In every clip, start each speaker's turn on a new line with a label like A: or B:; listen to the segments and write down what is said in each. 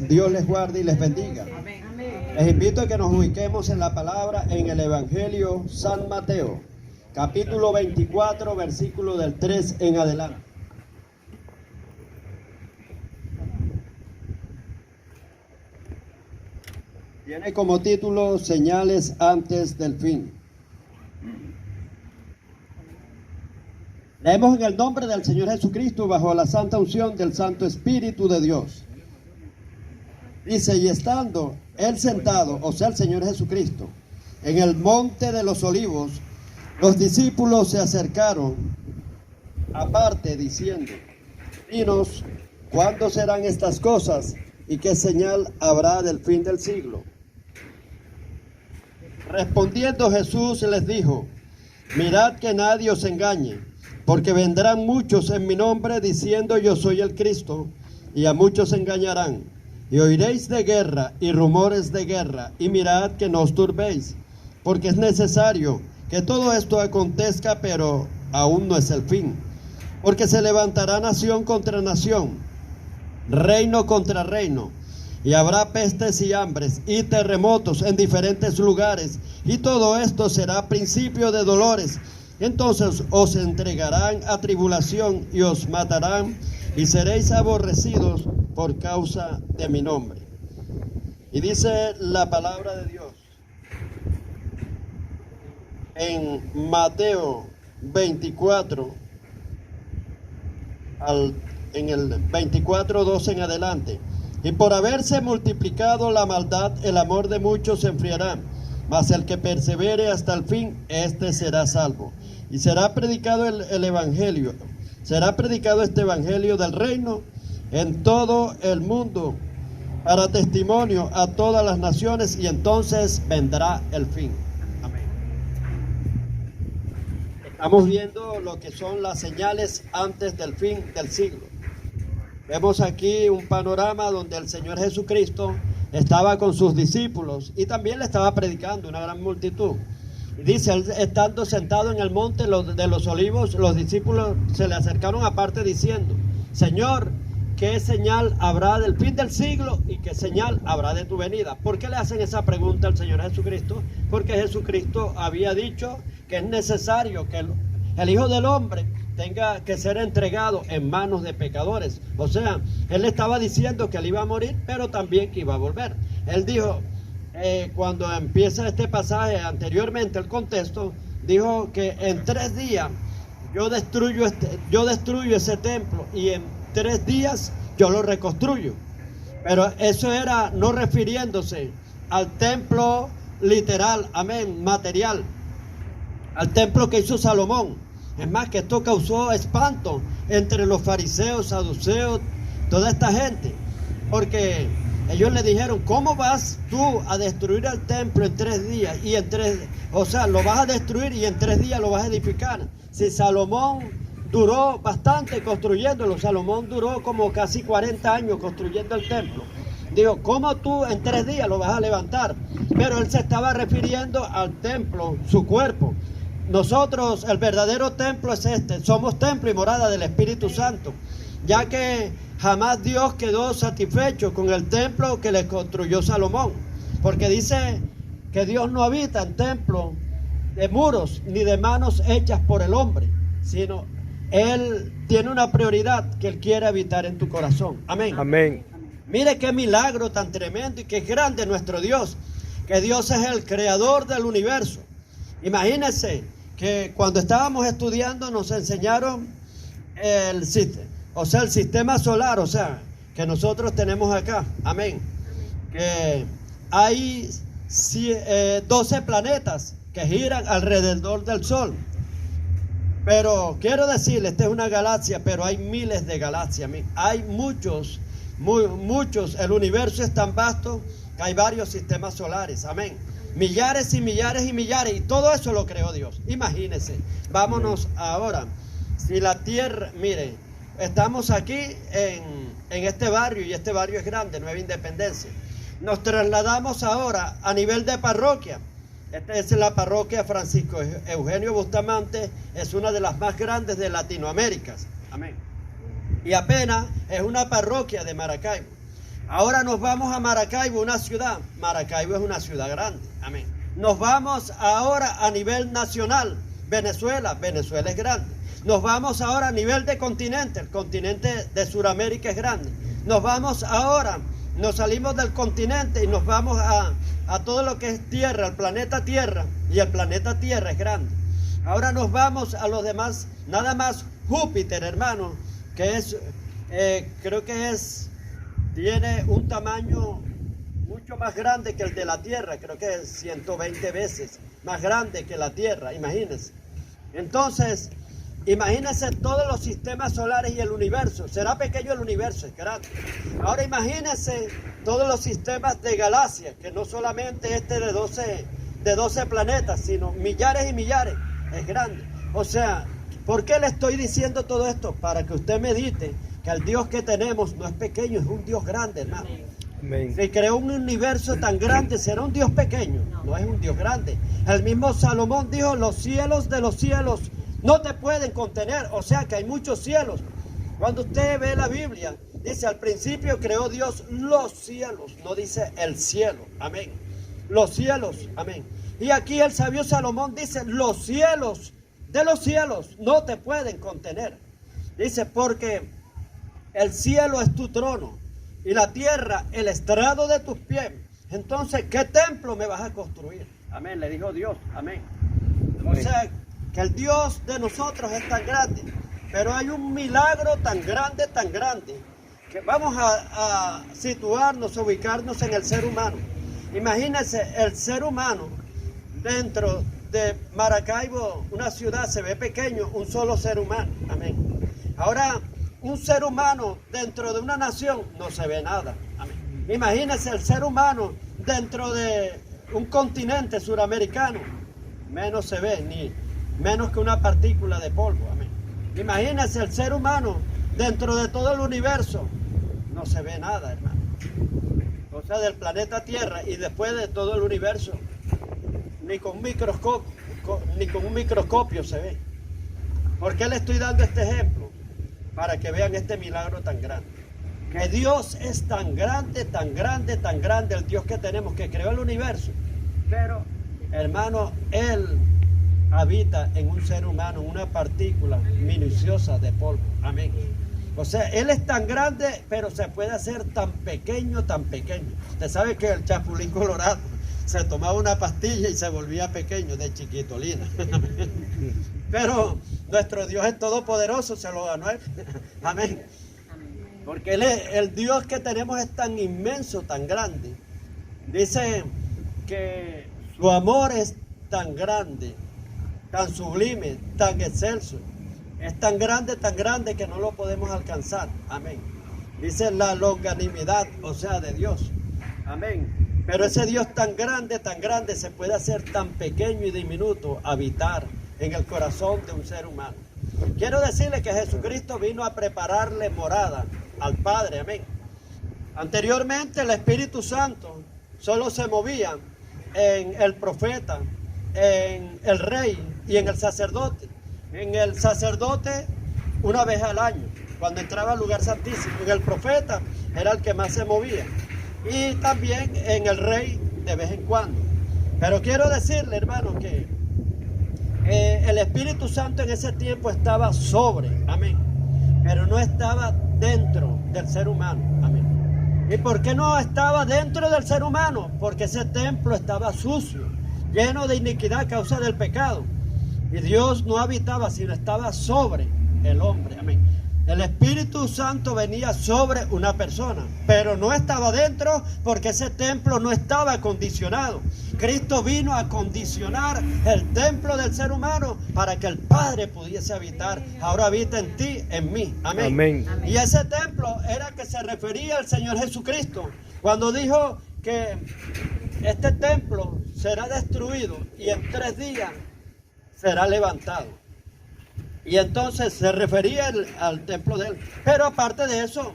A: Dios les guarde y les bendiga. Les invito a que nos ubiquemos en la palabra en el Evangelio San Mateo, capítulo 24, versículo del 3 en adelante. Tiene como título Señales antes del fin. Leemos en el nombre del Señor Jesucristo bajo la santa unción del Santo Espíritu de Dios. Dice, y estando él sentado, o sea el Señor Jesucristo, en el monte de los olivos, los discípulos se acercaron aparte diciendo, dinos, ¿cuándo serán estas cosas y qué señal habrá del fin del siglo? Respondiendo Jesús les dijo, mirad que nadie os engañe, porque vendrán muchos en mi nombre diciendo yo soy el Cristo, y a muchos engañarán. Y oiréis de guerra y rumores de guerra, y mirad que no os turbéis, porque es necesario que todo esto acontezca, pero aún no es el fin. Porque se levantará nación contra nación, reino contra reino, y habrá pestes y hambres y terremotos en diferentes lugares, y todo esto será principio de dolores. Entonces os entregarán a tribulación y os matarán, y seréis aborrecidos por causa de mi nombre. Y dice la palabra de Dios en Mateo 24, en el 24:12 en adelante. Y por haberse multiplicado la maldad, el amor de muchos se enfriará, mas el que persevere hasta el fin, éste será salvo. Y será predicado el evangelio, será predicado este evangelio del reino en todo el mundo para testimonio a todas las naciones, y entonces vendrá el fin. Amén. Estamos viendo lo que son las señales antes del fin del siglo. Vemos aquí un panorama donde el Señor Jesucristo estaba con sus discípulos y también le estaba predicando una gran multitud. Y dice, él estando sentado en el monte de los olivos, los discípulos se le acercaron aparte diciendo, Señor, ¿qué señal habrá del fin del siglo y qué señal habrá de tu venida? ¿Por qué le hacen esa pregunta al Señor Jesucristo? Porque Jesucristo había dicho que es necesario que el Hijo del Hombre tenga que ser entregado en manos de pecadores. O sea, él estaba diciendo que él iba a morir, pero también que iba a volver. Él dijo, cuando empieza este pasaje anteriormente, el contexto, dijo que en 3 días yo destruyo ese templo y en 3 días yo lo reconstruyo. Pero eso era no refiriéndose al templo literal, amén, material, al templo que hizo Salomón. Es más, que esto causó espanto entre los fariseos, saduceos, toda esta gente, porque ellos le dijeron, ¿cómo vas tú a destruir el templo en 3 días? O sea, lo vas a destruir y en 3 días lo vas a edificar. Si Salomón duró bastante construyéndolo, Salomón duró como casi 40 años construyendo el templo. Digo, ¿cómo tú en 3 días lo vas a levantar? Pero él se estaba refiriendo al templo, su cuerpo. Nosotros, el verdadero templo es este, somos templo y morada del Espíritu Santo, ya que jamás Dios quedó satisfecho con el templo que le construyó Salomón, porque dice que Dios no habita en templo de muros ni de manos hechas por el hombre, sino Él tiene una prioridad, que Él quiere habitar en tu corazón. Amén.
B: Amén.
A: Mire qué milagro tan tremendo y qué grande nuestro Dios, que Dios es el creador del universo. Imagínense que cuando estábamos estudiando nos enseñaron el sistema solar, o sea, que nosotros tenemos acá, amén, que hay 12 planetas que giran alrededor del Sol. Pero quiero decirles, esta es una galaxia, pero hay miles de galaxias, hay muchos, el universo es tan vasto que hay varios sistemas solares, amén. Millares y millares y millares, y todo eso lo creó Dios. Imagínense, vámonos ahora. Si la tierra, mire, estamos aquí en este barrio, y este barrio es grande, Nueva Independencia. Nos trasladamos ahora a nivel de parroquia. Esta es la parroquia Francisco Eugenio Bustamante, es una de las más grandes de Latinoamérica. Amén. Y apenas es una parroquia de Maracaibo. Ahora nos vamos a Maracaibo, una ciudad. Maracaibo es una ciudad grande. Amén. Nos vamos ahora a nivel nacional. Venezuela es grande. Nos vamos ahora a nivel de continente. El continente de Sudamérica es grande. Nos vamos ahora, nos salimos del continente y nos vamos a todo lo que es tierra, el planeta Tierra. Y el planeta Tierra es grande. Ahora nos vamos a los demás, nada más Júpiter, hermano, que es, creo que tiene un tamaño mucho más grande que el de la Tierra, creo que es 120 veces más grande que la Tierra, imagínense. Entonces, imagínense todos los sistemas solares y el universo. Será pequeño el universo, es grande. Ahora imagínense todos los sistemas de galaxias, que no solamente de 12 planetas, sino millares y millares, es grande. O sea, ¿por qué le estoy diciendo todo esto? Para que usted medite que el Dios que tenemos no es pequeño, es un Dios grande, hermano. Amén. Si creó un universo tan grande, ¿será un Dios pequeño? No es un Dios grande. El mismo Salomón dijo, los cielos de los cielos no te pueden contener, o sea que hay muchos cielos. Cuando usted ve la Biblia, dice al principio creó Dios los cielos, no dice el cielo, amén. Los cielos, amén. Y aquí el sabio Salomón dice, los cielos de los cielos no te pueden contener. Dice, porque el cielo es tu trono y la tierra el estrado de tus pies. Entonces, ¿qué templo me vas a construir? Amén, le dijo Dios, amén. O sea, que el Dios de nosotros es tan grande, pero hay un milagro tan grande, que vamos a situarnos, a ubicarnos en el ser humano. Imagínense, el ser humano dentro de Maracaibo, una ciudad, se ve pequeño, un solo ser humano, amén. Ahora, un ser humano dentro de una nación no se ve nada, amén. Imagínense el ser humano dentro de un continente suramericano, menos se ve, ni menos que una partícula de polvo, amén. Imagínense el ser humano dentro de todo el universo, no se ve nada, hermano. O sea, del planeta Tierra y después de todo el universo, ni con un microscopio se ve. ¿Por qué le estoy dando este ejemplo? Para que vean este milagro tan grande. Que Dios es tan grande, el Dios que tenemos, que creó el universo. Pero, hermano, Él habita en un ser humano, una partícula minuciosa de polvo. Amén. O sea, Él es tan grande, pero se puede hacer tan pequeño. Usted sabe que el Chapulín Colorado se tomaba una pastilla y se volvía pequeño de chiquitolina. Pero nuestro Dios es todopoderoso, se lo ganó Él. Amén. Porque el Dios que tenemos es tan inmenso, tan grande. Dice que su amor es tan grande, tan sublime, tan excelso. Es tan grande que no lo podemos alcanzar. Amén. Dice la longanimidad, o sea, de Dios. Amén. Pero ese Dios tan grande, se puede hacer tan pequeño y diminuto, habitar en el corazón de un ser humano. Quiero decirle que Jesucristo vino a prepararle morada al Padre. Amén. Anteriormente el Espíritu Santo solo se movía en el profeta, en el rey y en el sacerdote. En el sacerdote una vez al año, cuando entraba al lugar santísimo. En el profeta era el que más se movía. Y también en el rey de vez en cuando. Pero quiero decirle, hermano, que el Espíritu Santo en ese tiempo estaba sobre, amén. Pero no estaba dentro del ser humano, amén. ¿Y por qué no estaba dentro del ser humano? Porque ese templo estaba sucio, lleno de iniquidad a causa del pecado. Y Dios no habitaba, sino estaba sobre el hombre. Amén. El Espíritu Santo venía sobre una persona, pero no estaba dentro porque ese templo no estaba acondicionado. Cristo vino a acondicionar el templo del ser humano para que el Padre pudiese habitar. Ahora habita en ti, en mí. Amén. Amén. Y ese templo era que se refería al Señor Jesucristo. Cuando dijo que este templo será destruido y en 3 días será levantado. Y entonces se refería al templo de Él. Pero aparte de eso,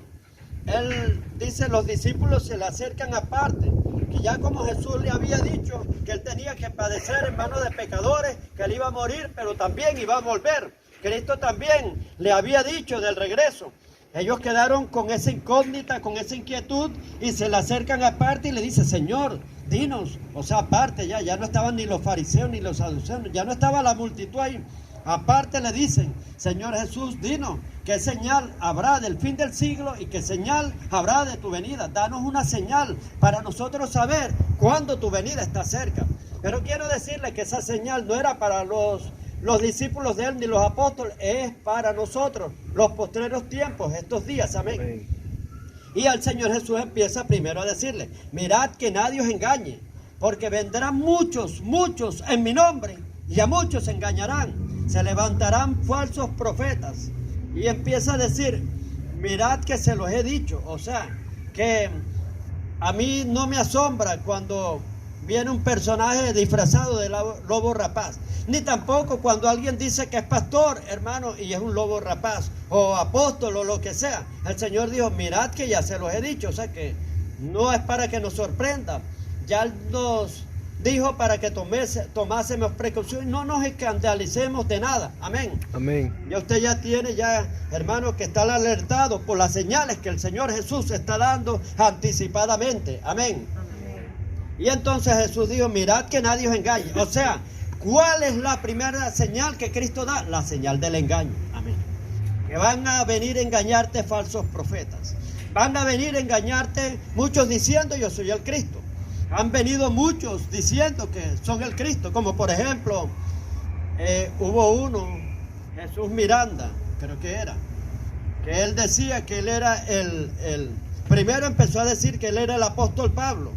A: Él dice, los discípulos se le acercan aparte, que ya como Jesús le había dicho que Él tenía que padecer en manos de pecadores, que Él iba a morir, pero también iba a volver. Cristo también le había dicho del regreso. Ellos quedaron con esa incógnita, con esa inquietud, y se le acercan aparte y le dicen, Señor, dinos. O sea, aparte ya no estaban ni los fariseos ni los saduceos, ya no estaba la multitud ahí. Aparte le dicen, Señor Jesús, dinos, ¿qué señal habrá del fin del siglo y qué señal habrá de tu venida? Danos una señal para nosotros saber cuándo tu venida está cerca. Pero quiero decirle que esa señal no era para los discípulos de él ni los apóstoles, es para nosotros, los postreros tiempos, estos días, amén.
B: Amén.
A: Y al Señor Jesús empieza primero a decirle, mirad que nadie os engañe, porque vendrán muchos en mi nombre, y a muchos engañarán. Se levantarán falsos profetas. Y empieza a decir, mirad que se los he dicho. O sea, que a mí no me asombra cuando viene un personaje disfrazado de lobo rapaz. Ni tampoco cuando alguien dice que es pastor, hermano, y es un lobo rapaz, o apóstol, o lo que sea. El Señor dijo, mirad que ya se los he dicho. O sea que no es para que nos sorprenda. Ya nos dijo para que tomásemos precaución y no nos escandalicemos de nada. Amén.
B: Amén.
A: Ya usted ya tiene, hermano, que estar alertado por las señales que el Señor Jesús está dando anticipadamente. Amén. Y entonces Jesús dijo, mirad que nadie os engañe. O sea, ¿cuál es la primera señal que Cristo da? La señal del engaño. Amén. Que van a venir a engañarte falsos profetas. Van a venir a engañarte muchos diciendo, yo soy el Cristo. Han venido muchos diciendo que son el Cristo, como por ejemplo, hubo uno, Jesús Miranda, creo que era, que él decía que él era primero empezó a decir que él era el apóstol Pablo,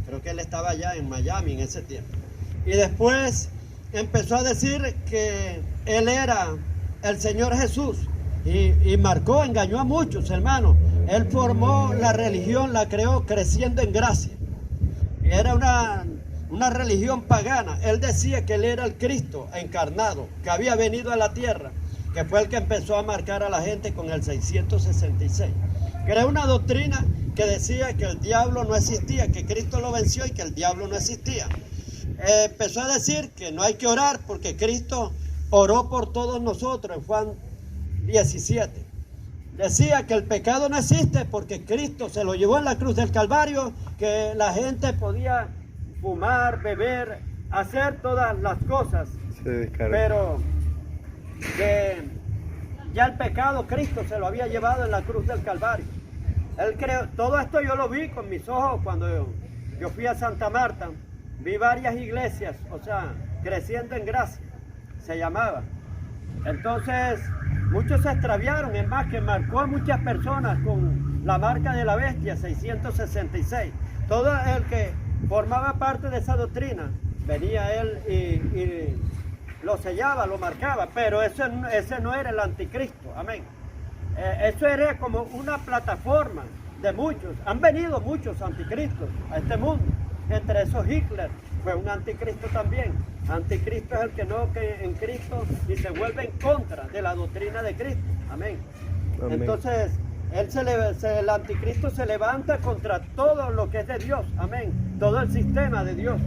A: creo que él estaba allá en Miami en ese tiempo, y después empezó a decir que él era el Señor Jesús, y engañó a muchos, hermanos. Él formó la religión, la creó creciendo en gracia. Era una religión pagana. Él decía que él era el Cristo encarnado, que había venido a la tierra, que fue el que empezó a marcar a la gente con el 666. Creó una doctrina que decía que el diablo no existía, que Cristo lo venció y que el diablo no existía. Empezó a decir que no hay que orar porque Cristo oró por todos nosotros en Juan 17. Decía que el pecado no existe porque Cristo se lo llevó en la cruz del Calvario, que la gente podía fumar, beber, hacer todas las cosas, pero que ya el pecado Cristo se lo había llevado en la cruz del Calvario. Él creó, todo esto yo lo vi con mis ojos cuando yo fui a Santa Marta, vi varias iglesias, o sea, creciendo en gracia, se llamaba. Entonces, muchos se extraviaron, es más que marcó a muchas personas con la marca de la bestia, 666. Todo el que formaba parte de esa doctrina, venía él y lo sellaba, lo marcaba, pero ese no era el anticristo, amén. Eso era como una plataforma de muchos. Han venido muchos anticristos a este mundo, entre esos Hitler fue un anticristo también. Anticristo es el que no cree en Cristo y se vuelve en contra de la doctrina de Cristo. Amén. Amén. Entonces, el anticristo se levanta contra todo lo que es de Dios. Amén. Todo el sistema de Dios.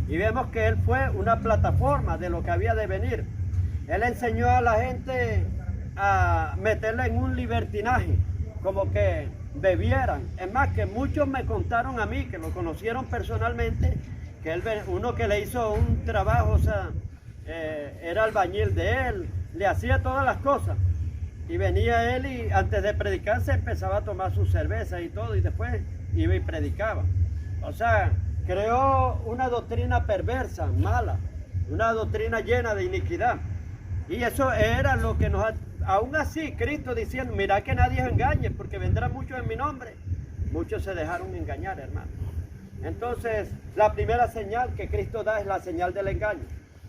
A: Y vemos que él fue una plataforma de lo que había de venir. Él enseñó a la gente a meterla en un libertinaje, como que bebieran. Es más, que muchos me contaron a mí, que lo conocieron personalmente, que uno que le hizo un trabajo, o sea, era albañil de él, le hacía todas las cosas. Y venía él y antes de predicar se empezaba a tomar su cerveza y todo, y después iba y predicaba. O sea, creó una doctrina perversa, mala, una doctrina llena de iniquidad. Y eso era lo que aún así, Cristo diciendo, mira que nadie os engañe, porque vendrán muchos en mi nombre. Muchos se dejaron engañar, hermano. Entonces, la primera señal que Cristo da es la señal del engaño.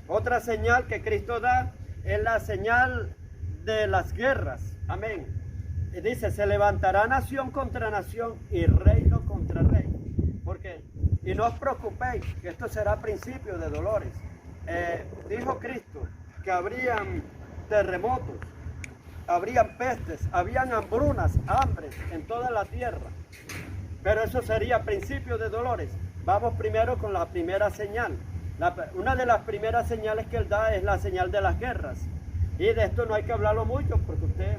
A: Otra señal que Cristo da es la señal de las guerras. Amén. Y dice, se levantará nación contra nación y reino contra reino. Y no os preocupéis, que esto será principio de dolores. Dijo Cristo que habrían terremotos, habrían pestes, habrían hambrunas, hambres en toda la tierra. Pero eso sería principio de dolores. Vamos primero con la primera señal. Una de las primeras señales que él da es la señal de las guerras. Y de esto no hay que hablarlo mucho porque usted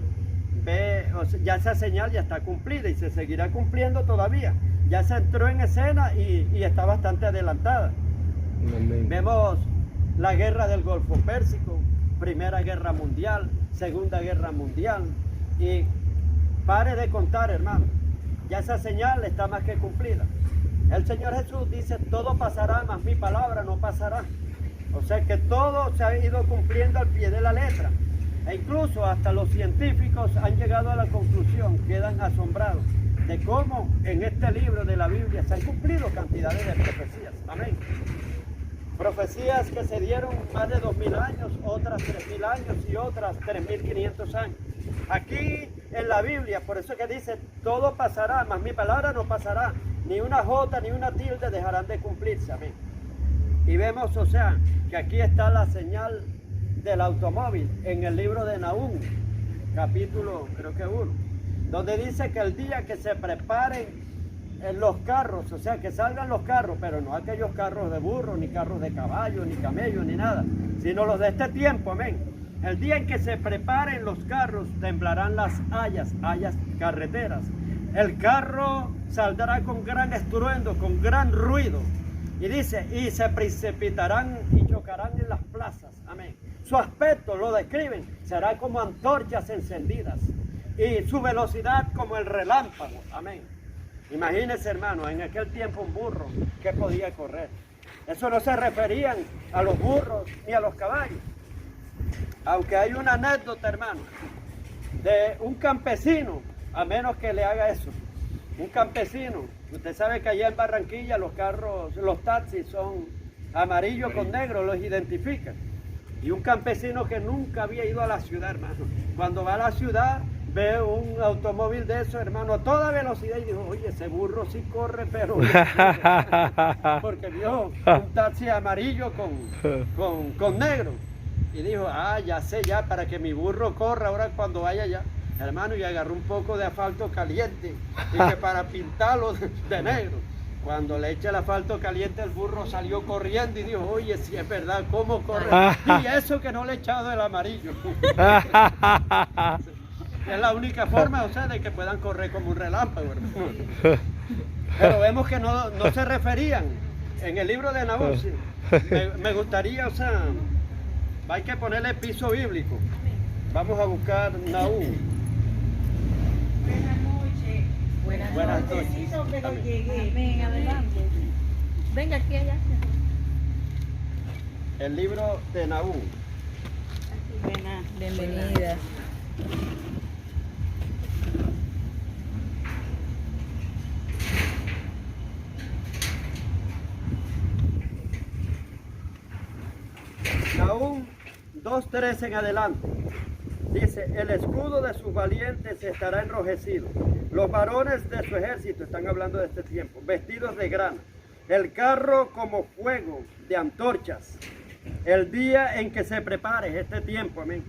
A: ya esa señal ya está cumplida y se seguirá cumpliendo todavía. Ya se entró en escena y está bastante adelantada.
B: Amén.
A: Vemos la guerra del Golfo Pérsico, Primera Guerra Mundial, Segunda Guerra Mundial, y pare de contar, hermano, ya esa señal está más que cumplida. El Señor Jesús dice, todo pasará, mas mi palabra no pasará. O sea que todo se ha ido cumpliendo al pie de la letra. E incluso hasta los científicos han llegado a la conclusión, quedan asombrados de cómo en este libro de la Biblia se han cumplido cantidades de profecías. Amén. Profecías que se dieron más de 2000 años, otras 3000 años y otras 3500 años. Aquí en la Biblia, por eso que dice, todo pasará, mas mi palabra no pasará. Ni una jota ni una tilde dejarán de cumplirse. Amén. Y vemos, o sea, que aquí está la señal del automóvil en el libro de Nahum, capítulo creo que 1, donde dice que el día que se preparen en los carros, o sea, que salgan los carros, pero no aquellos carros de burro, ni carros de caballo, ni camello, ni nada, sino los de este tiempo, amén. El día en que se preparen los carros, temblarán las hayas carreteras. El carro saldrá con gran estruendo, con gran ruido. Y dice, y se precipitarán y chocarán en las plazas, amén. Su aspecto, lo describen, será como antorchas encendidas y su velocidad como el relámpago, amén. Imagínense, hermano, en aquel tiempo un burro que podía correr. Eso no se referían a los burros ni a los caballos. Aunque hay una anécdota, hermano, de un campesino, a menos que le haga eso. Un campesino, usted sabe que allá en Barranquilla los carros, los taxis son amarillos con negro, los identifican. Y un campesino que nunca había ido a la ciudad, hermano, cuando va a la ciudad ve un automóvil de eso, hermano, a toda velocidad y dijo, oye, ese burro sí corre, pero porque vio un taxi amarillo con negro. Y dijo, ya sé, ya, para que mi burro corra ahora cuando vaya allá. Hermano, y agarró un poco de asfalto caliente y que para pintarlo de negro. Cuando le echa el asfalto caliente, el burro salió corriendo y dijo, oye, si es verdad, ¿cómo corre? Y eso que no le he echado el amarillo. Es la única forma, o sea, de que puedan correr como un relámpago, hermano. Pero vemos que no se referían en el libro de Nahum. Me gustaría, o sea, hay que ponerle piso bíblico. Vamos a buscar Nahum.
C: Buenas noches. Necesito que lo llegue. Amén, adelante. Venga aquí allá.
A: El libro de Nahum.
C: Buenas, bienvenida.
A: Nahum 2:13 en adelante. Dice, el escudo de sus valientes estará enrojecido. Los varones de su ejército, están hablando de este tiempo, vestidos de grana. El carro como fuego de antorchas. El día en que se prepare, este tiempo, amén.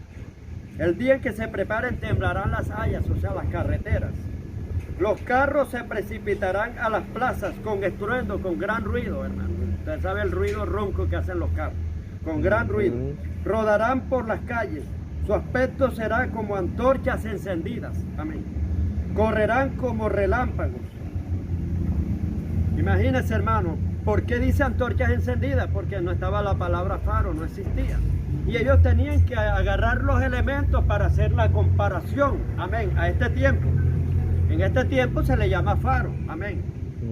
A: El día en que se preparen temblarán las hayas, o sea, las carreteras. Los carros se precipitarán a las plazas con estruendo, con gran ruido, hermano. Usted sabe el ruido ronco que hacen los carros, con gran ruido. Rodarán por las calles. Su aspecto será como antorchas encendidas. Amén. Correrán como relámpagos. Imagínense, hermano, ¿por qué dice antorchas encendidas? Porque no estaba la palabra faro, no existía. Y ellos tenían que agarrar los elementos para hacer la comparación. Amén. A este tiempo. En este tiempo se le llama faro. Amén.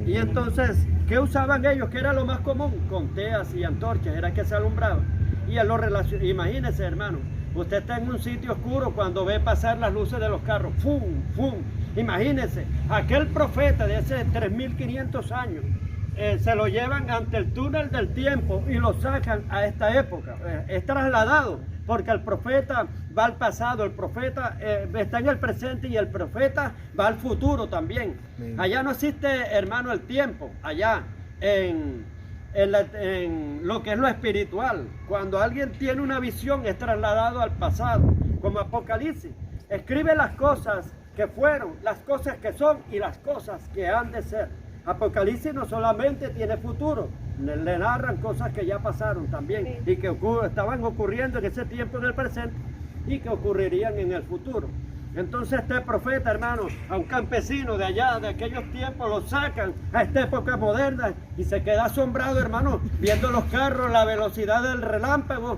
A: Y entonces, ¿qué usaban ellos? ¿Qué era lo más común? Con teas y antorchas, era que se alumbraba. Y él lo relaciona. Imagínense, hermano. Usted está en un sitio oscuro cuando ve pasar las luces de los carros. ¡Fum! ¡Fum! Imagínense, aquel profeta de hace 3500 años se lo llevan ante el túnel del tiempo y lo sacan a esta época. Es trasladado porque el profeta va al pasado, el profeta está en el presente y el profeta va al futuro también. Allá no existe, hermano, el tiempo. Allá en lo que es lo espiritual, cuando alguien tiene una visión es trasladado al pasado, como Apocalipsis, escribe las cosas que fueron, las cosas que son y las cosas que han de ser. Apocalipsis no solamente tiene futuro, le narran cosas que ya pasaron también y que estaban ocurriendo en ese tiempo en el presente y que ocurrirían en el futuro. Entonces este profeta, hermano, a un campesino de allá, de aquellos tiempos, lo sacan a esta época moderna y se queda asombrado, hermano, viendo los carros, la velocidad del relámpago,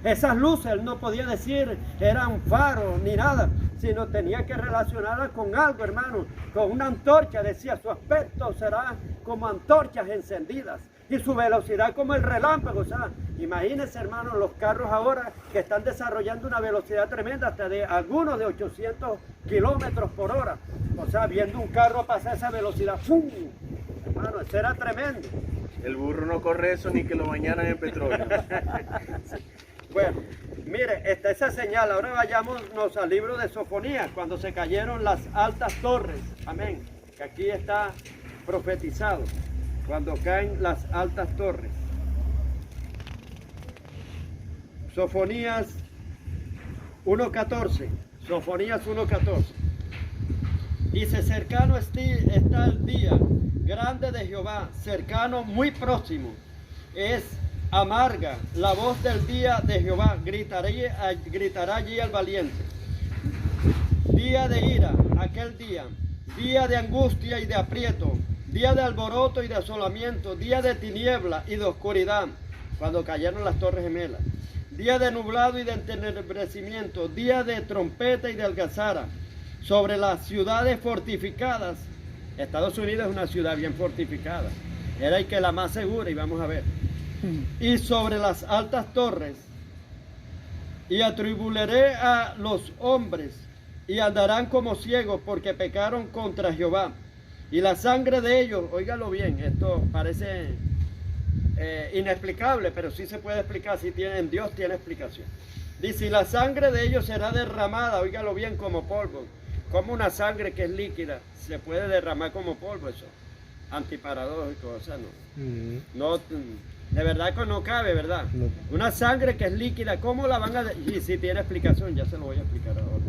A: esas luces. Él no podía decir eran faros ni nada, sino tenía que relacionarlas con algo, hermano, con una antorcha. Decía, su aspecto será como antorchas encendidas y su velocidad como el relámpago. O sea, imagínense, hermano, los carros ahora que están desarrollando una velocidad tremenda, hasta de algunos de 800 kilómetros por hora. O sea, viendo un carro pasar esa velocidad, ¡fum! Hermano, eso era tremendo.
B: El burro no corre eso ni que lo bañaran en petróleo.
A: Bueno, mire, está esa señal. Ahora vayámonos al libro de Sofonías, cuando se cayeron las altas torres. Amén. Que aquí está profetizado. Cuando caen las altas torres. Sofonías 1:14. Sofonías 1:14. Dice, cercano está el día grande de Jehová, cercano, muy próximo. Es amarga la voz del día de Jehová, gritará allí el valiente. Día de ira, aquel día de angustia y de aprieto, día de alboroto y de asolamiento, día de tiniebla y de oscuridad, cuando cayeron las torres gemelas, día de nublado y de entenebrecimiento, día de trompeta y de algazara, sobre las ciudades fortificadas. Estados Unidos es una ciudad bien fortificada, era y que la más segura, y vamos a ver, y sobre las altas torres, y atribularé a los hombres, y andarán como ciegos, porque pecaron contra Jehová. Y la sangre de ellos, óigalo bien, esto parece inexplicable, pero sí se puede explicar, si en Dios tiene explicación. Dice, y la sangre de ellos será derramada, óigalo bien, como polvo. Como una sangre que es líquida se puede derramar como polvo, eso antiparadójico, o sea, no, de verdad que no cabe, ¿verdad? No. Una sangre que es líquida, ¿cómo la van a...? Y si tiene explicación, ya se lo voy a explicar ahora.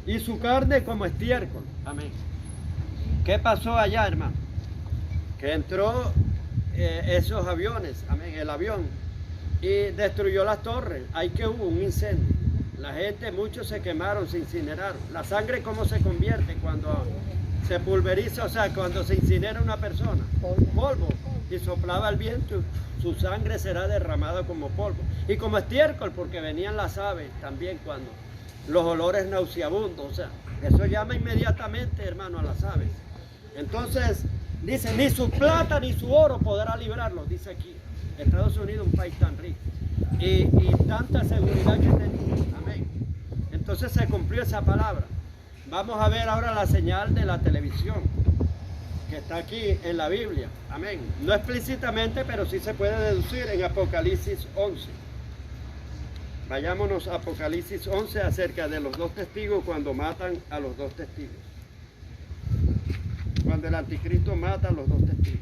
A: Y su carne como estiércol. Amén. ¿Qué pasó allá, hermano? Que entró esos aviones, amén, el avión, y destruyó las torres. Ahí que hubo un incendio. La gente, muchos se quemaron, se incineraron. La sangre, ¿cómo se convierte cuando se pulveriza? O sea, cuando se incinera una persona. Polvo. Y soplaba el viento, su sangre será derramada como polvo. Y como estiércol, porque venían las aves también cuando los olores nauseabundos. O sea, eso llama inmediatamente, hermano, a las aves. Entonces, dice, ni su plata ni su oro podrá librarlos, dice aquí. Estados Unidos, un país tan rico. Y tanta seguridad que tenía. Amén. Entonces se cumplió esa palabra. Vamos a ver ahora la señal de la televisión, que está aquí en la Biblia. Amén. No explícitamente, pero sí se puede deducir en Apocalipsis 11. Vayámonos a Apocalipsis 11 acerca de los dos testigos cuando matan a los dos testigos. Cuando el anticristo mata a los dos testigos.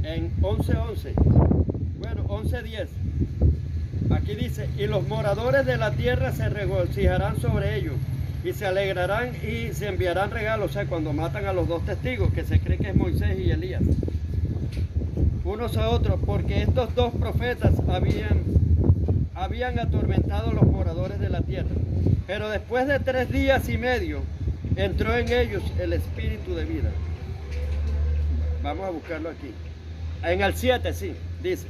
A: En 11:11, bueno, 11:10, aquí dice, y los moradores de la tierra se regocijarán sobre ellos, y se alegrarán y se enviarán regalos. O sea, cuando matan a los dos testigos, que se cree que es Moisés y Elías, unos a otros, porque estos dos profetas habían atormentado a los moradores de la tierra. Pero después de 3 días y medio, entró en ellos el espíritu de vida. Vamos a buscarlo aquí. En el 7, sí, dice,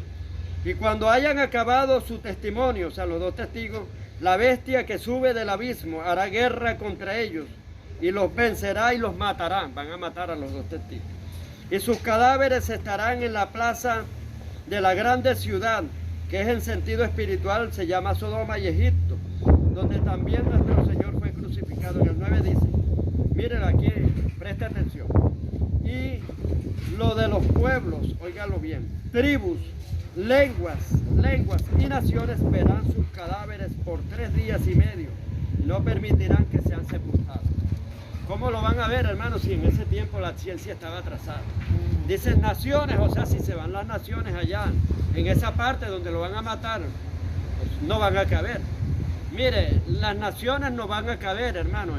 A: y cuando hayan acabado su testimonio, o sea, los dos testigos, la bestia que sube del abismo hará guerra contra ellos y los vencerá y los matará. Van a matar a los dos testigos. Y sus cadáveres estarán en la plaza de la grande ciudad, que es en sentido espiritual, se llama Sodoma y Egipto, donde también nuestro Señor fue crucificado. En el 9 dice, miren aquí, preste atención. Y lo de los pueblos, óigalo bien, tribus, lenguas y naciones verán sus cadáveres por 3 días y medio, y no permitirán que sean sepultados. ¿Cómo lo van a ver, hermanos, si en ese tiempo la ciencia estaba atrasada? Dicen naciones, o sea, si se van las naciones allá, en esa parte donde lo van a matar, pues no van a caber. Mire, las naciones no van a caber, hermano,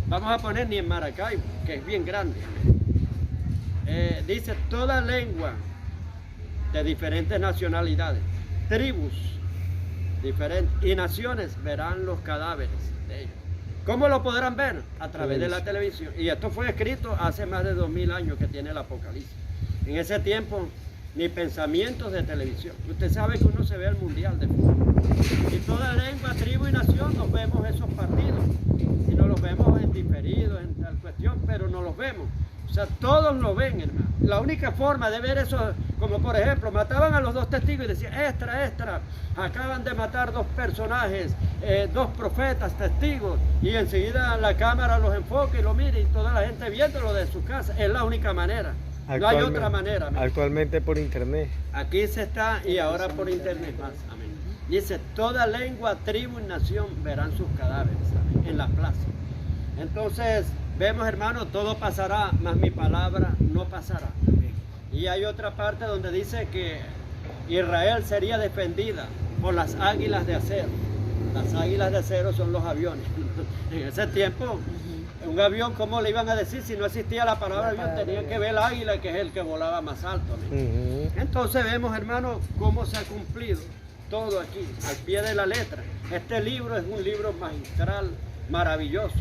A: vamos a poner ni en Maracaibo, que es bien grande. Dice toda lengua de diferentes nacionalidades, tribus diferentes y naciones verán los cadáveres de ellos. ¿Cómo lo podrán ver? A través de la televisión. Y esto fue escrito hace más de 2000 años que tiene el Apocalipsis. En ese tiempo, ni pensamientos de televisión. Usted sabe que uno se ve el mundial de fútbol. Y toda lengua, tribu y nación nos vemos esos partidos. Y nos los vemos en diferido, en tal cuestión, pero no los vemos. O sea, todos lo ven, hermano. La única forma de ver eso, como por ejemplo, mataban a los 2 testigos y decían, extra, acaban de matar 2 personajes, 2 profetas, testigos, y enseguida la cámara los enfoca y lo mira y toda la gente viéndolo de su casa. Es la única manera. No hay otra manera. Amén.
D: Actualmente por internet.
A: Aquí se está y ahora por internet más. Amén. Dice, toda lengua, tribu y nación verán sus cadáveres, amén, en la plaza. Entonces, vemos, hermano, todo pasará, mas mi palabra no pasará. Y hay otra parte donde dice que Israel sería defendida por las águilas de acero. Las águilas de acero son los aviones. En ese tiempo, un avión, ¿cómo le iban a decir? Si no existía la palabra avión, tenían que ver el águila, que es el que volaba más alto. Entonces vemos, hermano, cómo se ha cumplido todo aquí, al pie de la letra. Este libro es un libro magistral, maravilloso.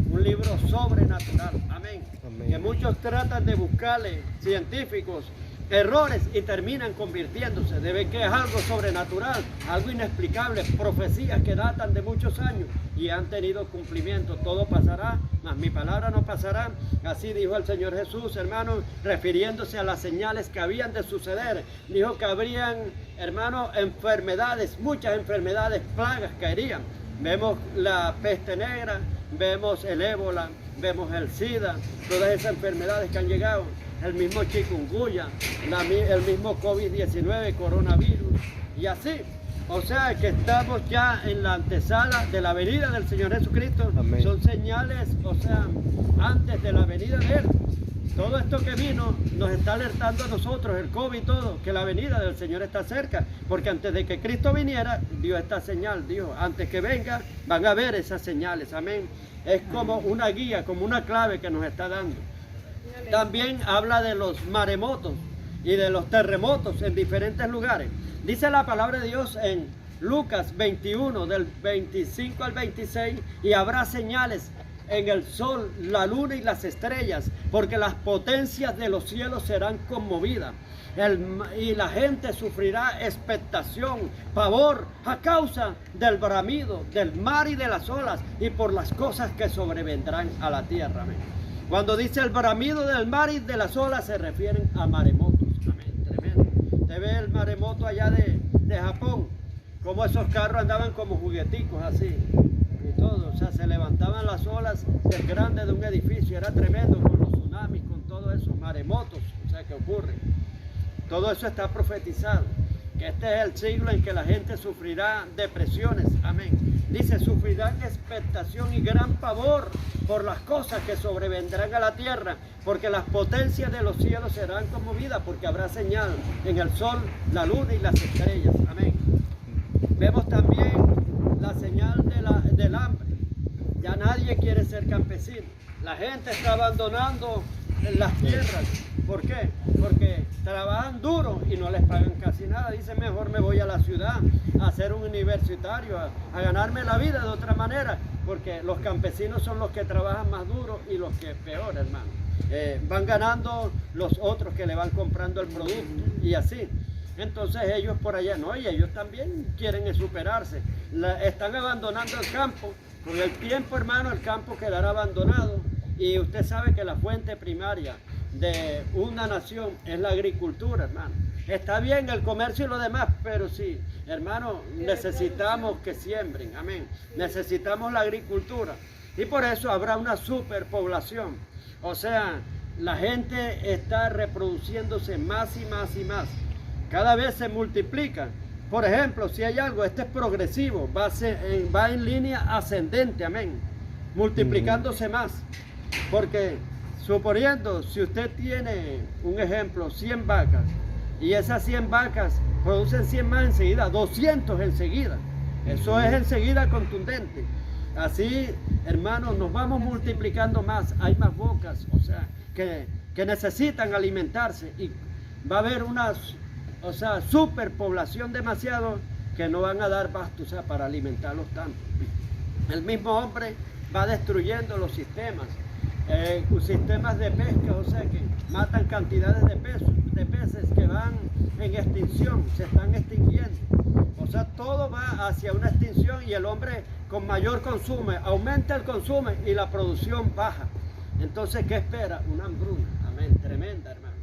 A: Un libro sobrenatural, amén. Que muchos tratan de buscarle, científicos, errores y terminan convirtiéndose. Debe que es algo sobrenatural, algo inexplicable, profecías que datan de muchos años y han tenido cumplimiento. Todo pasará, mas mi palabra no pasará. Así dijo el Señor Jesús, hermano, refiriéndose a las señales que habían de suceder. Dijo que habrían, hermano, enfermedades, muchas enfermedades, plagas caerían. Vemos la peste negra, vemos el ébola, vemos el SIDA, todas esas enfermedades que han llegado, el mismo chikungunya, el mismo COVID-19, coronavirus, y así. O sea que estamos ya en la antesala de la venida del Señor Jesucristo.
D: Amén.
A: Son señales, o sea, antes de la venida de Él. Todo esto que vino nos está alertando a nosotros, el COVID y todo, que la venida del Señor está cerca. Porque antes de que Cristo viniera, dio esta señal. Dijo, antes que venga, van a ver esas señales. Amén. Es como una guía, como una clave que nos está dando. También habla de los maremotos y de los terremotos en diferentes lugares. Dice la palabra de Dios en Lucas 21, del 25 al 26, y habrá señales en el sol, la luna y las estrellas, porque las potencias de los cielos serán conmovidas. Y la gente sufrirá expectación, pavor, a causa del bramido, del mar y de las olas, y por las cosas que sobrevendrán a la tierra. Amén. Cuando dice el bramido del mar y de las olas, se refieren a maremotos. Amén. Tremendo. Te ve el maremoto allá de Japón, como esos carros andaban como jugueticos así. Todo, o sea, se levantaban las olas del grande de un edificio, era tremendo con los tsunamis, con todos esos maremotos, o sea, que ocurre. Todo eso está profetizado, que este es el siglo en que la gente sufrirá depresiones, amén. Dice, sufrirán expectación y gran pavor por las cosas que sobrevendrán a la tierra, porque las potencias de los cielos serán conmovidas, porque habrá señal en el sol, la luna y las estrellas, amén. Vemos también la señal del hambre. Ya nadie quiere ser campesino. La gente está abandonando las tierras. ¿Por qué? Porque trabajan duro y no les pagan casi nada. Dicen, mejor me voy a la ciudad a ser un universitario, a ganarme la vida de otra manera, porque los campesinos son los que trabajan más duro y los que peor, hermano. Van ganando los otros que le van comprando el producto y así. Entonces ellos por allá, no, y ellos también quieren superarse. Están abandonando el campo. Con el tiempo, hermano, el campo quedará abandonado. Y usted sabe que la fuente primaria de una nación es la agricultura, hermano. Está bien el comercio y lo demás, pero sí, hermano, necesitamos que siembren, amén. Necesitamos la agricultura. Y por eso habrá una superpoblación. O sea, la gente está reproduciéndose más y más y más. Cada vez se multiplica. Por ejemplo, si hay algo, este es progresivo, va en línea ascendente, amén, multiplicándose más. Porque, suponiendo, si usted tiene, un ejemplo, 100 vacas, y esas 100 vacas producen 100 más enseguida, 200 enseguida. Eso es enseguida contundente. Así, hermanos, nos vamos multiplicando más, hay más bocas, o sea, que necesitan alimentarse y va a haber una, o sea, superpoblación demasiado que no van a dar basto, o sea, para alimentarlos tanto. El mismo hombre va destruyendo los sistemas de pesca, o sea, que matan cantidades de peces que van en extinción, se están extinguiendo. O sea, todo va hacia una extinción y el hombre con mayor consumo, aumenta el consumo y la producción baja. Entonces, ¿qué espera? Una hambruna, amén, tremenda, hermano.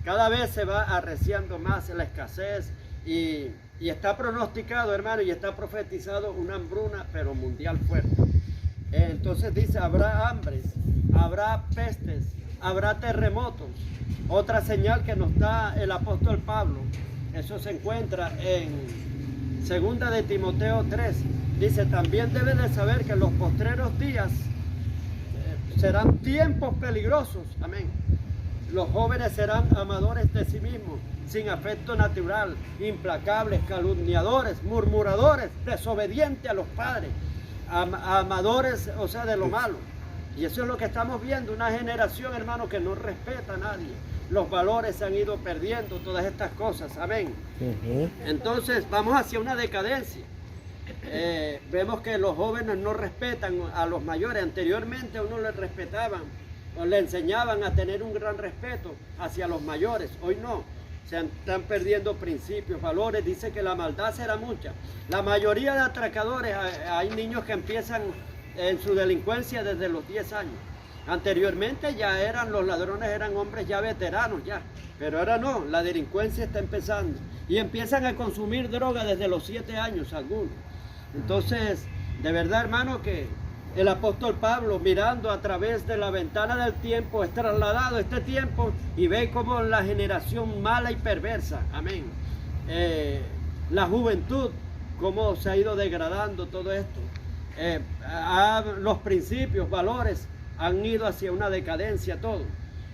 A: Cada vez se va arreciando más la escasez y está pronosticado, hermano, y está profetizado una hambruna, pero mundial fuerte. Entonces dice, habrá hambres, habrá pestes, habrá terremotos. Otra señal que nos da el apóstol Pablo, eso se encuentra en 2 de Timoteo 3. Dice, también deben de saber que en los postreros días serán tiempos peligrosos. Amén. Los jóvenes serán amadores de sí mismos, sin afecto natural, implacables, calumniadores, murmuradores, desobedientes a los padres, amadores, o sea, de lo malo. Y eso es lo que estamos viendo, una generación, hermano, que no respeta a nadie. Los valores se han ido perdiendo, todas estas cosas, amén. Entonces vamos hacia una decadencia. Vemos que los jóvenes no respetan a los mayores. Anteriormente a uno le respetaban o le enseñaban a tener un gran respeto hacia los mayores. Hoy no, se están perdiendo principios, valores. Dice que la maldad será mucha. La mayoría de atracadores, hay niños que empiezan en su delincuencia desde los 10 años. Anteriormente ya los ladrones eran hombres ya veteranos ya, pero ahora no, la delincuencia está empezando y empiezan a consumir droga desde los 7 años algunos. Entonces, de verdad, hermano, que el apóstol Pablo, mirando a través de la ventana del tiempo, es trasladado a este tiempo y ve como la generación mala y perversa, amén, la juventud, cómo se ha ido degradando todo esto, los principios, valores han ido hacia una decadencia todo.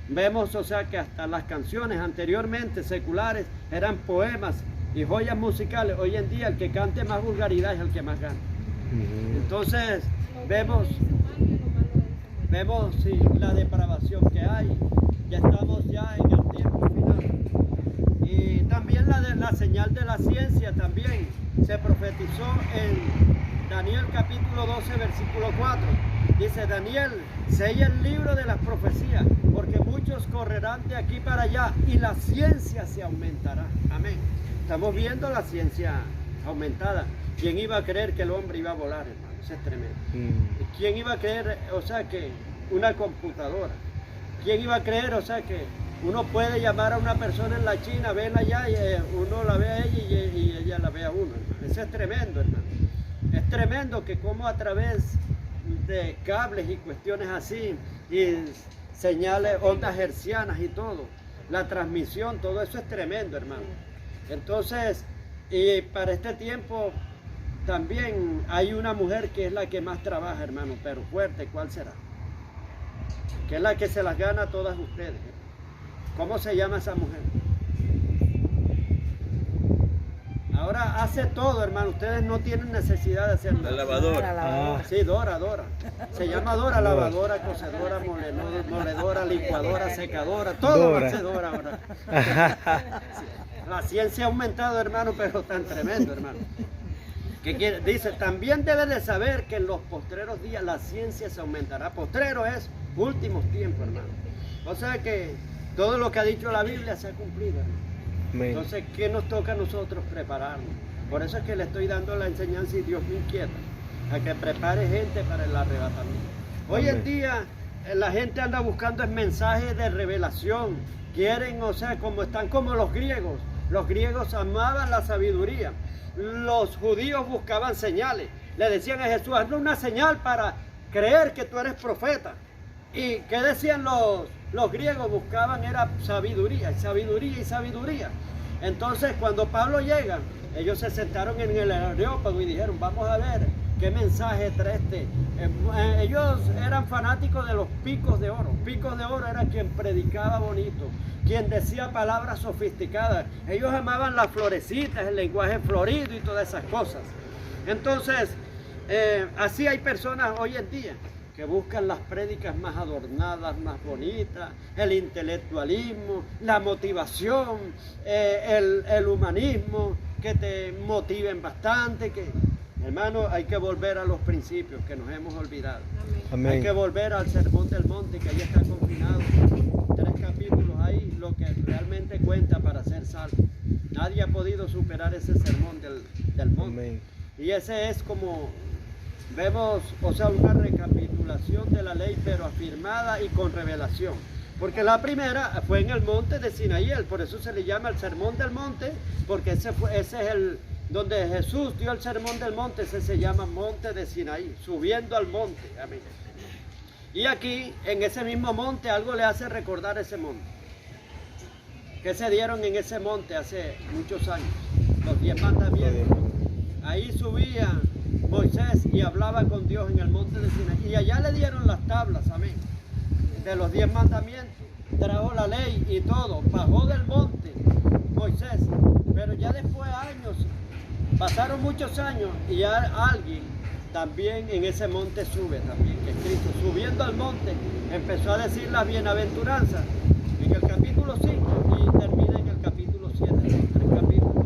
A: Vemos, o sea, que hasta las canciones anteriormente seculares eran poemas y joyas musicales. Hoy en día el que cante más vulgaridad es el que más gana. Entonces vemos sí, la depravación que hay. Ya estamos ya en el tiempo final. Y también la señal de la ciencia también se profetizó en Daniel capítulo 12 versículo 4. Dice, Daniel, sella el libro de las profecías, porque muchos correrán de aquí para allá y la ciencia se aumentará. Amén. Estamos viendo la ciencia aumentada. ¿Quién iba a creer que el hombre iba a volar, hermano? Eso es tremendo. ¿Quién iba a creer, o sea, que una computadora? ¿Quién iba a creer, o sea, que uno puede llamar a una persona en la China, verla allá y uno la ve a ella y ella la ve a uno, hermano? Eso es tremendo, hermano. Es tremendo que como a través de cables y cuestiones así, y señales, ondas hertzianas y todo, la transmisión, todo eso es tremendo, hermano. Entonces, y para este tiempo también hay una mujer que es la que más trabaja, hermano, pero fuerte. ¿Cuál será? Que es la que se las gana a todas ustedes. ¿Cómo se llama esa mujer? Ahora hace todo, hermano. Ustedes no tienen necesidad de hacer nada.
B: La lavadora.
A: Sí, Dora. Se llama Dora, lavadora, cocedora, moledora, licuadora, secadora. Todo lo hace Dora ahora. La ciencia ha aumentado, hermano, pero tan tremendo, hermano. Dice, también debe de saber que en los postreros días la ciencia se aumentará. Postrero es últimos tiempos, hermano. O sea que todo lo que ha dicho la Biblia se ha cumplido, hermano. Entonces, ¿qué nos toca a nosotros? Prepararnos. Por eso es que le estoy dando la enseñanza y Dios me inquieta a que prepare gente para el arrebatamiento. Hoy en día la gente anda buscando el mensaje de revelación. Quieren, o sea, como están como los griegos. Los griegos amaban la sabiduría. Los judíos buscaban señales. Le decían a Jesús, hazle una señal para creer que tú eres profeta. ¿Y qué decían los griegos? Buscaban era sabiduría, sabiduría y sabiduría. Entonces cuando Pablo llega, ellos se sentaron en el Areópago y dijeron, vamos a ver qué mensaje trae este. Ellos eran fanáticos de los picos de oro. Picos de oro era quien predicaba bonito, quien decía palabras sofisticadas. Ellos amaban las florecitas, el lenguaje florido y todas esas cosas. Entonces, Así hay personas hoy en día que buscan las prédicas más adornadas, más bonitas, el intelectualismo, la motivación, el humanismo, que te motiven bastante. Hermano, hay que volver a los principios que nos hemos olvidado.
D: Amén.
A: Hay que volver al Sermón del Monte, que ahí está confinado. 3 capítulos ahí, lo que realmente cuenta para ser salvo. Nadie ha podido superar ese Sermón del Monte.
D: Amén.
A: Y ese es como, vemos, o sea, una recapitulación de la ley, pero afirmada y con revelación. Porque la primera fue en el monte de Sinaí, por eso se le llama el Sermón del Monte, porque ese es el donde Jesús dio el Sermón del Monte, ese se llama Monte de Sinaí, subiendo al monte. Amén. Y aquí, en ese mismo monte, algo le hace recordar ese monte. Que se dieron en ese monte hace muchos años, los 10 mandamientos. Ahí subía Moisés y hablaba con Dios en el monte de Sinaí. Y allá le dieron las tablas, amén, de los 10 mandamientos. Trajo la ley y todo. Bajó del monte Moisés. Pero ya después de años, pasaron muchos años y ya alguien también en ese monte sube también, que es Cristo. Subiendo al monte empezó a decir las bienaventuranzas en el capítulo 5 y termina en el capítulo 7. 3 capítulos.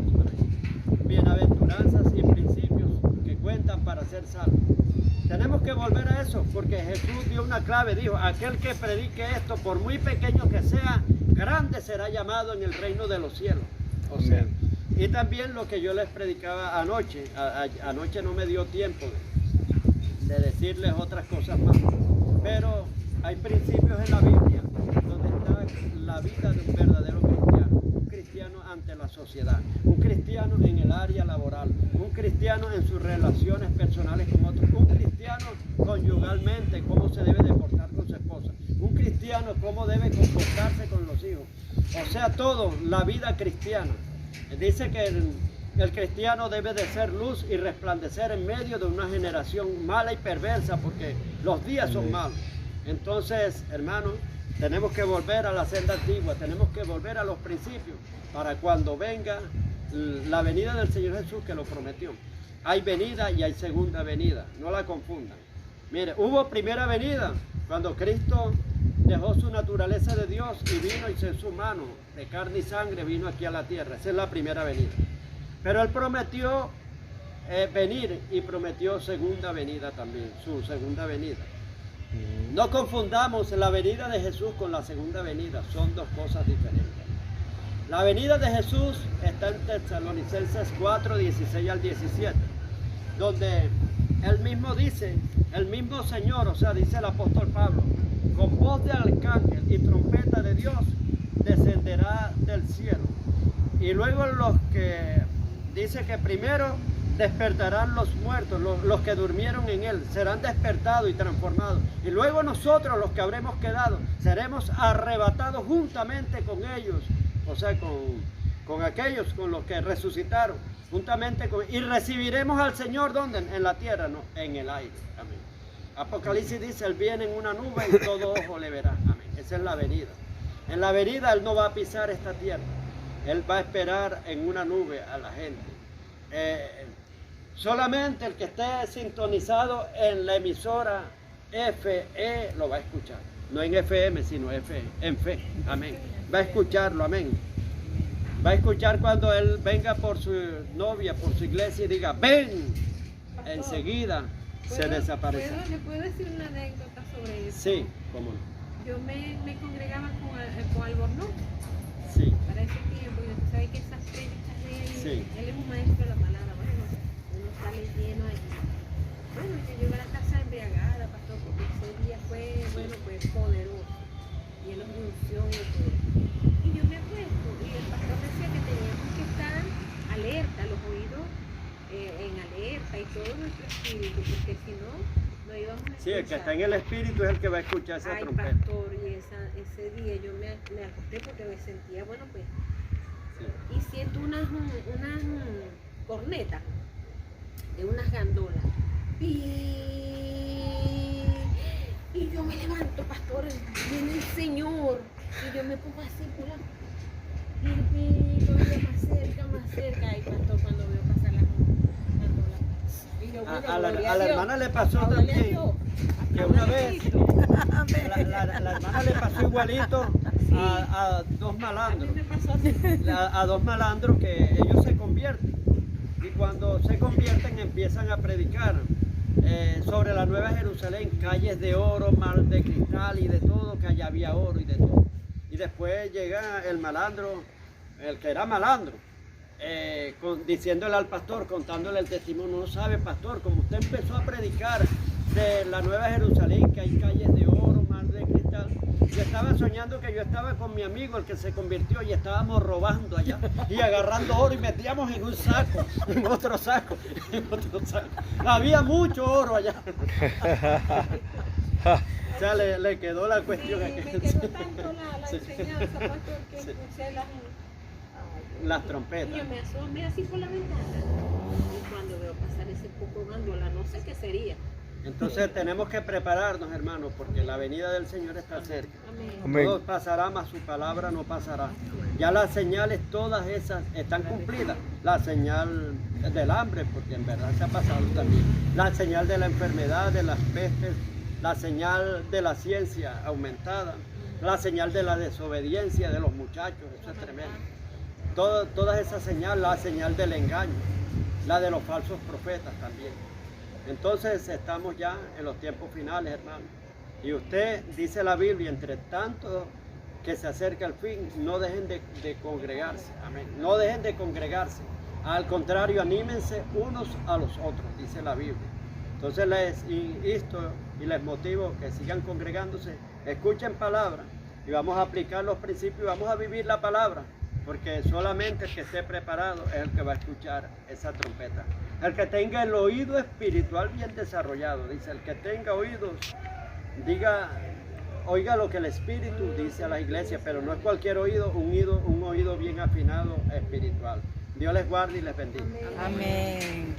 A: Bienaventuranzas y principios que cuentan para ser salvos. Tenemos que volver a eso, porque Jesús dio una clave, dijo: aquel que predique esto, por muy pequeño que sea, grande será llamado en el reino de los cielos. O sea, y también lo que yo les predicaba anoche, anoche no me dio tiempo de decirles otras cosas más, pero hay principios en la Biblia donde está la vida de un verdadero cristiano ante la sociedad, un cristiano en el área laboral, un cristiano en sus relaciones personales con otros, un cristiano conyugalmente, cómo se debe de portar con su esposa, un cristiano cómo debe comportarse con los hijos, o sea, todo, la vida cristiana. Dice que el cristiano debe de ser luz y resplandecer en medio de una generación mala y perversa, porque los días son malos. Entonces, hermanos, tenemos que volver a la senda antigua, tenemos que volver a los principios para cuando venga la venida del Señor Jesús, que lo prometió. Hay venida y hay segunda venida, no la confundan. Mire, hubo primera venida cuando Cristo dejó su naturaleza de Dios y vino y se hizo humano, de carne y sangre, vino aquí a la tierra. Esa es la primera venida. Pero Él prometió venir y prometió segunda venida también, su segunda venida. No confundamos la venida de Jesús con la segunda venida, son dos cosas diferentes. La venida de Jesús está en Tesalonicenses 4, 16 al 17, donde Él mismo dice, el mismo Señor, o sea, dice el apóstol Pablo, con voz de arcángel y trompeta de Dios, descenderá del cielo. Y luego los que dice que primero despertarán los muertos, los que durmieron en Él, serán despertados y transformados. Y luego nosotros, los que habremos quedado, seremos arrebatados juntamente con ellos, o sea, con aquellos con los que resucitaron, juntamente con, y recibiremos al Señor, ¿dónde? En la tierra, no, en el aire. Amén. Apocalipsis dice, Él viene en una nube y todo ojo le verá. Amén. Esa es la venida. En la venida Él no va a pisar esta tierra. Él va a esperar en una nube a la gente. Solamente el que esté sintonizado en la emisora FE lo va a escuchar. No en FM, sino FE, en fe. Amén. Va a escucharlo, amén. Va a escuchar cuando Él venga por su novia, por su iglesia y diga, ven. Pastor, enseguida se desaparece.
C: ¿Le puedo decir una anécdota sobre eso?
A: Sí, cómo no.
C: Yo me congregaba con Albornoz.
A: Sí.
C: Para ese tiempo, y usted sabe que esas prédicas de él,
A: sí,
C: él es un maestro de la palabra. Bueno, uno sale lleno allí. Bueno, yo llegué a la casa embriagada, pastor, porque ese día fue, bueno, pues poderoso, lleno de unción y todo. Y yo me acuerdo, y el pastor decía que teníamos que estar alerta, los oídos en alerta y todo nuestro espíritu, porque si no, no íbamos a escuchar.
A: Sí, el que está en el espíritu es el que va a escuchar esa trompeta.
C: Pastor, y ese día yo me acosté porque me sentía, bueno, pues, sí. Y siento unas cornetas de unas gandolas. Y yo me levanto, pastor, viene el Señor, y yo me pongo así, mira, y más cerca, y pastor, cuando veo pasar las gandolas, y yo voy
A: a la hermana le pasó también que una vez la hermana le pasó igualito a dos malandros. A dos malandros que ellos se convierten. Y cuando se convierten empiezan a predicar sobre la Nueva Jerusalén, calles de oro, mar de cristal y de todo, que allá había oro y de todo. Y después llega el malandro, el que era malandro, diciéndole al pastor, contándole el testimonio: no sabe, pastor, como usted empezó a predicar de la Nueva Jerusalén, que hay calles de oro, mar de cristal, yo estaba soñando que yo estaba con mi amigo, el que se convirtió, y estábamos robando allá y agarrando oro y metíamos en un saco, en otro saco, en otro saco. Había mucho oro allá. O sea, le quedó la cuestión.
C: Sí, me quedó tanto la enseñanza, pastor, que escuché
A: las trompetas.
C: Yo me asomé así por la ventana y cuando veo pasar ese poco gándola, no sé qué sería.
A: Entonces tenemos que prepararnos, hermanos, porque la venida del Señor está cerca.
C: Amén.
A: Todo pasará, mas su palabra no pasará. Ya las señales, todas esas están cumplidas. La señal del hambre, porque en verdad se ha pasado también. La señal de la enfermedad, de las pestes. La señal de la ciencia aumentada. La señal de la desobediencia de los muchachos. Eso es tremendo. Todas esas señales, la señal del engaño. La de los falsos profetas también. Entonces estamos ya en los tiempos finales, hermano. Y usted, dice la Biblia, entre tanto que se acerca el fin, no dejen de congregarse. Amén. No dejen de congregarse. Al contrario, anímense unos a los otros, dice la Biblia. Entonces les insto y les motivo que sigan congregándose, escuchen palabra y vamos a aplicar los principios y vamos a vivir la palabra. Porque solamente el que esté preparado es el que va a escuchar esa trompeta. El que tenga el oído espiritual bien desarrollado, dice, el que tenga oídos, oiga lo que el Espíritu dice a la iglesia, pero no es cualquier oído, un oído bien afinado espiritual. Dios les guarde y les bendiga.
D: Amén.